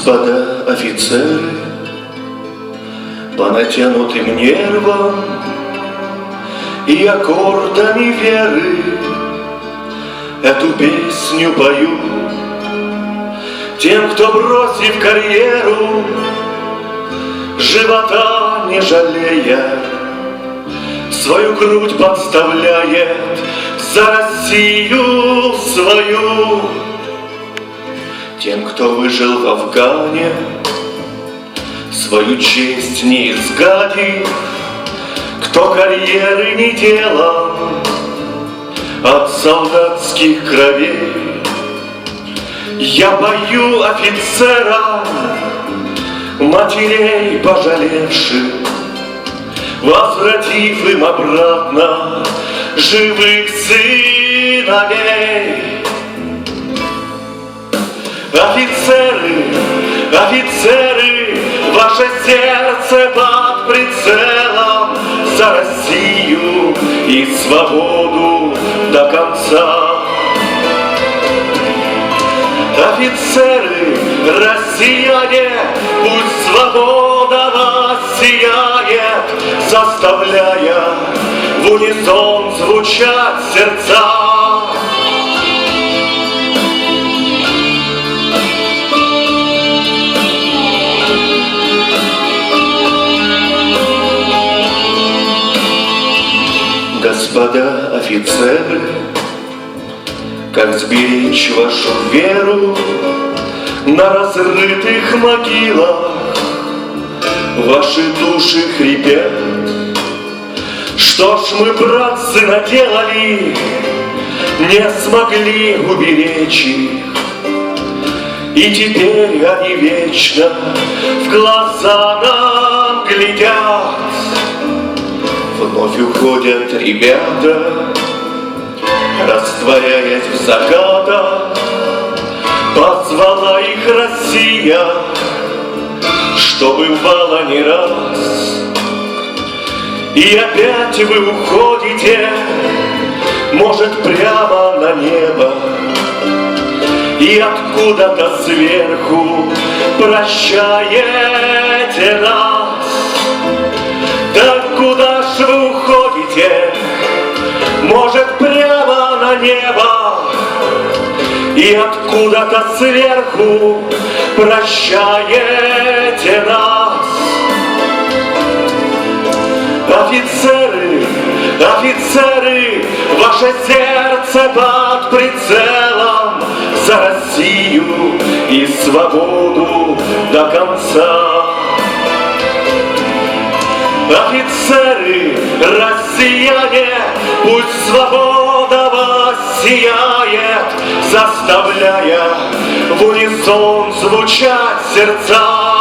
Господа офицеры, по натянутым нервам и аккордами веры эту песню пою тем, кто, бросив карьеру, живота не жалея, свою грудь подставляет за Россию свою. Тем, кто выжил в Афгане, свою честь не изгадив, кто карьеры не делал от солдатских кровей. Я пою офицерам, матерей пожалевших, возвратив им обратно живых сыновей. Офицеры, офицеры, ваше сердце под прицелом за Россию и свободу до конца. Офицеры, россияне, пусть свобода вас сияет, заставляя в унисон звучать сердца. Господа офицеры, как сберечь вашу веру на разрытых могилах? Ваши души хрипят. Что ж мы, братцы, наделали, не смогли уберечь их, и теперь они вечно в глаза нам глядят. Вновь уходят ребята, растворяясь в закатах. Позвала их Россия, что бывало не раз. И опять вы уходите, может, прямо на небо, и откуда-то сверху прощаете нас. Так куда ж вы уходите? Может, прямо на небо, и откуда-то сверху прощаете нас. Офицеры, офицеры, ваше сердце под прицелом за Россию и свободу до конца. Офицеры, россияне, пусть свобода вас сияет, заставляя в унисон звучать сердца.